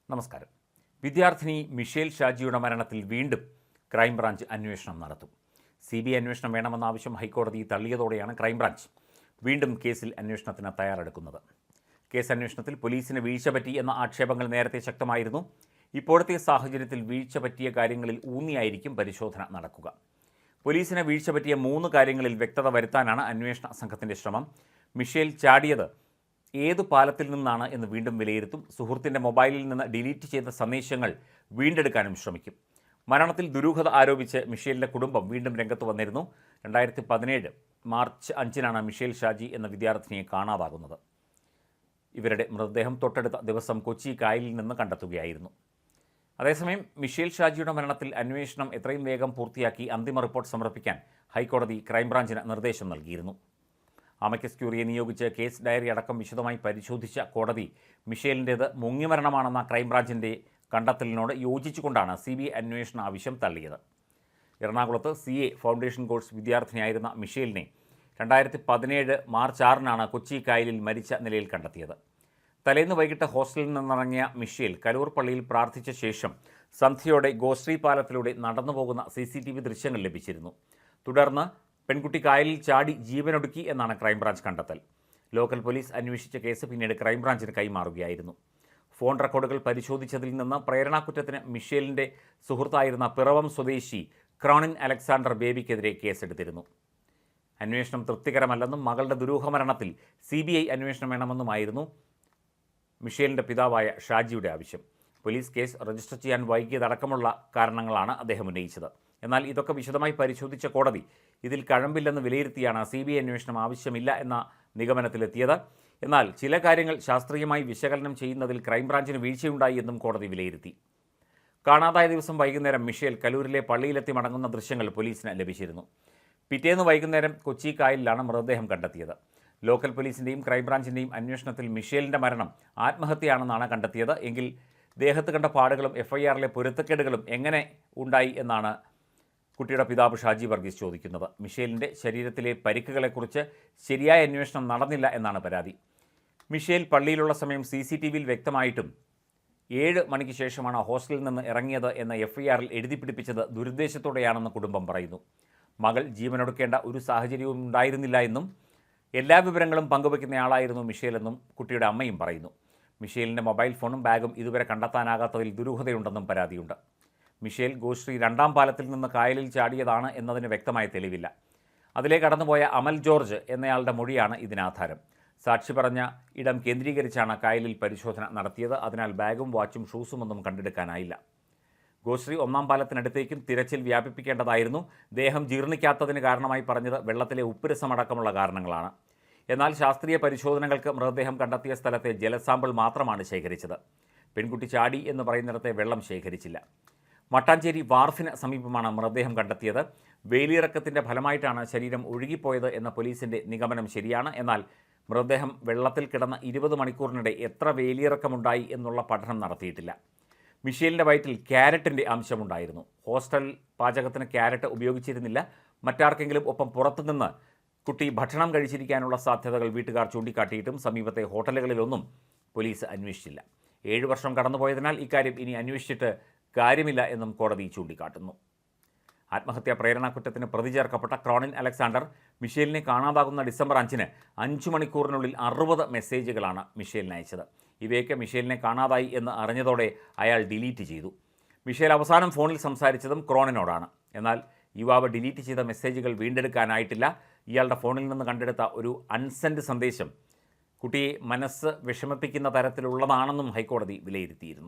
നമസ്കാരം. വിദ്യാർത്ഥിനി മിഷേൽ ഷാജിയുടെ മരണത്തിൽ വീണ്ടും ക്രൈംബ്രാഞ്ച് അന്വേഷണം നടത്തും. CBI അന്വേഷണം വേണമെന്ന ആവശ്യം ഹൈക്കോടതി തള്ളിയതോടെയാണ് ക്രൈംബ്രാഞ്ച് വീണ്ടും കേസിൽ അന്വേഷണത്തിന് തയ്യാറെടുക്കുന്നത്. കേസ് അന്വേഷണത്തിൽ പോലീസിന് വീഴ്ച പറ്റി എന്ന ആക്ഷേപങ്ങൾ നേരത്തെ ശക്തമായിരുന്നു. ഇപ്പോഴത്തെ സാഹചര്യത്തിൽ വീഴ്ച പറ്റിയ കാര്യങ്ങളിൽ ഊന്നിയായിരിക്കും പരിശോധന നടക്കുക. പോലീസിന് വീഴ്ച പറ്റിയ 3 കാര്യങ്ങളിൽ വ്യക്തത വരുത്താനാണ് അന്വേഷണ സംഘത്തിൻ്റെ ശ്രമം. മിഷേൽ ചാടിയത് ഏതു പാലത്തിൽ നിന്നാണ് എന്ന് വീണ്ടും വിലയിരുത്തും. സുഹൃത്തിൻ്റെ മൊബൈലിൽ നിന്ന് ഡിലീറ്റ് ചെയ്ത സന്ദേശങ്ങൾ വീണ്ടെടുക്കാനും ശ്രമിക്കും. മരണത്തിൽ ദുരൂഹത ആരോപിച്ച് മിഷേലിൻ്റെ കുടുംബം വീണ്ടും രംഗത്ത് വന്നിരുന്നു. 2017 മാർച്ച് 5-നാണ് മിഷേൽ ഷാജി എന്ന വിദ്യാർത്ഥിനിയെ കാണാതാകുന്നത്. ഇവരുടെ മൃതദേഹം തൊട്ടടുത്ത ദിവസം കൊച്ചി കായലിൽ നിന്ന് കണ്ടെത്തുകയായിരുന്നു. അതേസമയം മിഷേൽ ഷാജിയുടെ മരണത്തിൽ അന്വേഷണം എത്രയും വേഗം പൂർത്തിയാക്കി അന്തിമ റിപ്പോർട്ട് സമർപ്പിക്കാൻ ഹൈക്കോടതി ക്രൈംബ്രാഞ്ചിന് നിർദ്ദേശം നൽകിയിരുന്നു. അമക്കസ് ക്യൂറിയെ നിയോഗിച്ച് കേസ് ഡയറി അടക്കം വിശദമായി പരിശോധിച്ച കോടതി മിഷേലിൻ്റേത് മുങ്ങിമരണമാണെന്ന ക്രൈംബ്രാഞ്ചിൻ്റെ കണ്ടെത്തലിനോട് യോജിച്ചുകൊണ്ടാണ് CBI അന്വേഷണ ആവശ്യം തള്ളിയത്. എറണാകുളത്ത് CA ഫൗണ്ടേഷൻ കോഴ്സ് വിദ്യാർത്ഥിനിയായിരുന്ന മിഷേലിനെ 2017 മാർച്ച് 6-നാണ് കൊച്ചി കായലിൽ മരിച്ച നിലയിൽ കണ്ടെത്തിയത്. തലേന്ന് വൈകിട്ട് ഹോസ്റ്റലിൽ നിന്നിറങ്ങിയ മിഷേൽ കലൂർ പള്ളിയിൽ പ്രാർത്ഥിച്ച ശേഷം സന്ധ്യയോടെ ഗോശ്രീ പാലത്തിലൂടെ നടന്നുപോകുന്ന CCTV ദൃശ്യങ്ങൾ ലഭിച്ചിരുന്നു. തുടർന്ന് പെൺകുട്ടി കായലിൽ ചാടി ജീവനൊടുക്കി എന്നാണ് ക്രൈംബ്രാഞ്ച് കണ്ടെത്തൽ. ലോക്കൽ പോലീസ് അന്വേഷിച്ച കേസ് പിന്നീട് ക്രൈംബ്രാഞ്ചിന് കൈമാറുകയായിരുന്നു. ഫോൺ റെക്കോർഡുകൾ പരിശോധിച്ചതിൽ നിന്ന് പ്രേരണാക്കുറ്റത്തിന് മിഷേലിൻ്റെ സുഹൃത്തായിരുന്ന പിറവം സ്വദേശി ക്രോണിൻ അലക്സാണ്ടർ ബേബിക്കെതിരെ കേസെടുത്തിരുന്നു. അന്വേഷണം തൃപ്തികരമല്ലെന്നും മകളുടെ ദുരൂഹമരണത്തിൽ CBI അന്വേഷണം വേണമെന്നുമായിരുന്നു മിഷേലിൻ്റെ പിതാവായ ഷാജിയുടെ ആവശ്യം. പോലീസ് കേസ് രജിസ്റ്റർ ചെയ്യാൻ വൈകിയതടക്കമുള്ള കാരണങ്ങളാണ് അദ്ദേഹം ഉന്നയിച്ചത്. എന്നാൽ ഇതൊക്കെ വിശദമായി പരിശോധിച്ച കോടതി ഇതിൽ കഴമ്പില്ലെന്ന് വിലയിരുത്തിയാണ് CBI അന്വേഷണം ആവശ്യമില്ല എന്ന നിഗമനത്തിലെത്തിയത്. എന്നാൽ ചില കാര്യങ്ങൾ ശാസ്ത്രീയമായി വിശകലനം ചെയ്യുന്നതിൽ ക്രൈംബ്രാഞ്ചിന് വീഴ്ചയുണ്ടായി എന്നും കോടതി വിലയിരുത്തി. കാണാതായ ദിവസം വൈകുന്നേരം മിഷേൽ കലൂരിലെ പള്ളിയിലെത്തി മടങ്ങുന്ന ദൃശ്യങ്ങൾ പോലീസിന് ലഭിച്ചിരുന്നു. പിറ്റേന്ന് വൈകുന്നേരം കൊച്ചി കായലിലാണ് മൃതദേഹം കണ്ടെത്തിയത്. ലോക്കൽ പോലീസിൻ്റെയും ക്രൈംബ്രാഞ്ചിൻ്റെയും അന്വേഷണത്തിൽ മിഷേലിൻ്റെ മരണം ആത്മഹത്യയാണെന്നാണ് കണ്ടെത്തിയത്. എങ്കിൽ ദേഹത്ത് കണ്ട പാടുകളും FIR-ലെ പൊരുത്തക്കേടുകളും എങ്ങനെ ഉണ്ടായി എന്നാണ് കുട്ടിയുടെ പിതാവ് ഷാജി വർഗീസ് ചോദിക്കുന്നത്. മിഷേലിൻ്റെ ശരീരത്തിലെ പരിക്കുകളെക്കുറിച്ച് ശരിയായ അന്വേഷണം നടന്നില്ല എന്നാണ് പരാതി. മിഷേൽ പള്ളിയിലുള്ള സമയം CCTV-യിൽ വ്യക്തമായിട്ടും 7 മണിക്ക് ശേഷമാണ് ഹോസ്റ്റലിൽ നിന്ന് ഇറങ്ങിയത് എന്ന FIR-ൽ എഴുതി പിടിപ്പിച്ചത് ദുരുദ്ദേശത്തോടെയാണെന്ന് കുടുംബം പറയുന്നു. മകൾ ജീവനൊടുക്കേണ്ട ഒരു സാഹചര്യവും ഉണ്ടായിരുന്നില്ല എന്നും എല്ലാ വിവരങ്ങളും പങ്കുവയ്ക്കുന്നയാളായിരുന്നു മിഷേലെന്നും കുട്ടിയുടെ അമ്മയും പറയുന്നു. മിഷേലിൻ്റെ മൊബൈൽ ഫോണും ബാഗും ഇതുവരെ കണ്ടെത്താനാകാത്തതിൽ ദുരൂഹതയുണ്ടെന്നും പരാതിയുണ്ട്. മിഷേൽ ഗോശ്രീ 2-ാം പാലത്തിൽ നിന്ന് കായലിൽ ചാടിയതാണ് എന്നതിന് വ്യക്തമായ തെളിവില്ല. അതിലെ കടന്നുപോയ അമൽ ജോർജ് എന്നയാളുടെ മൊഴിയാണ് ഇതിനാധാരം. സാക്ഷി പറഞ്ഞ ഇടം കേന്ദ്രീകരിച്ചാണ് കായലിൽ പരിശോധന നടത്തിയത്. അതിനാൽ ബാഗും വാച്ചും ഷൂസുമൊന്നും കണ്ടെടുക്കാനായില്ല. ഗോശ്രീ 1-ാം പാലത്തിനടുത്തേക്കും തിരച്ചിൽ വ്യാപിപ്പിക്കേണ്ടതായിരുന്നു. ദേഹം ജീർണിക്കാത്തതിന് കാരണമായി പറഞ്ഞത് വെള്ളത്തിലെ ഉപ്പുരസമടക്കമുള്ള കാരണങ്ങളാണ്. എന്നാൽ ശാസ്ത്രീയ പരിശോധനകൾക്ക് മൃതദേഹം കണ്ടെത്തിയ സ്ഥലത്തെ ജലസാമ്പിൾ മാത്രമാണ് ശേഖരിച്ചത്. പെൺകുട്ടി ചാടി എന്ന് പറയുന്നിടത്തെ വെള്ളം ശേഖരിച്ചില്ല. മട്ടാഞ്ചേരി വാർഫിന് സമീപമാണ് മൃതദേഹം കണ്ടെത്തിയത്. വേലിയിറക്കത്തിൻ്റെ ഫലമായിട്ടാണ് ശരീരം ഒഴുകിപ്പോയത് എന്ന പോലീസിൻ്റെ നിഗമനം ശരിയാണ്. എന്നാൽ മൃതദേഹം വെള്ളത്തിൽ കിടന്ന 20 മണിക്കൂറിനിടെ എത്ര വേലിയിറക്കമുണ്ടായി എന്നുള്ള പഠനം നടത്തിയിട്ടില്ല. മിഷേലിൻ്റെ വയറ്റിൽ ക്യാരറ്റിൻ്റെ അംശമുണ്ടായിരുന്നു. ഹോസ്റ്റൽ പാചകത്തിന് ക്യാരറ്റ് ഉപയോഗിച്ചിരുന്നില്ല. മറ്റാർക്കെങ്കിലും ഒപ്പം പുറത്തുനിന്ന് കുട്ടി ഭക്ഷണം കഴിച്ചിരിക്കാനുള്ള സാധ്യതകൾ വീട്ടുകാർ ചൂണ്ടിക്കാട്ടിയിട്ടും സമീപത്തെ ഹോട്ടലുകളിലൊന്നും പോലീസ് അന്വേഷിച്ചില്ല. 7 വർഷം കടന്നുപോയതിനാൽ ഇക്കാര്യം ഇനി അന്വേഷിച്ചിട്ട് കാര്യമില്ല എന്നും കോടതി ചൂണ്ടിക്കാട്ടുന്നു. ആത്മഹത്യാ പ്രേരണാക്കുറ്റത്തിന് പ്രതി ചേർക്കപ്പെട്ട ക്രോണിൻ അലക്സാണ്ടർ മിഷേലിനെ കാണാതാകുന്ന ഡിസംബർ 5-ന് 5 മണിക്കൂറിനുള്ളിൽ 60 മെസ്സേജുകളാണ് മിഷേലിന് അയച്ചത്. ഇവയൊക്കെ മിഷേലിനെ കാണാതായി എന്ന് അറിഞ്ഞതോടെ അയാൾ ഡിലീറ്റ് ചെയ്തു. മിഷേൽ അവസാനം ഫോണിൽ സംസാരിച്ചതും ക്രോണിനോടാണ്. എന്നാൽ യുവാവ് ഡിലീറ്റ് ചെയ്ത മെസ്സേജുകൾ വീണ്ടെടുക്കാനായിട്ടില്ല. ഇയാളുടെ ഫോണിൽ നിന്ന് കണ്ടെടുത്ത ഒരു അൺസെൻഡ് സന്ദേശം കുട്ടിയെ മനസ്സ് വിഷമിപ്പിക്കുന്ന തരത്തിലുള്ളതാണെന്നും ഹൈക്കോടതി വിലയിരുത്തിയിരുന്നു.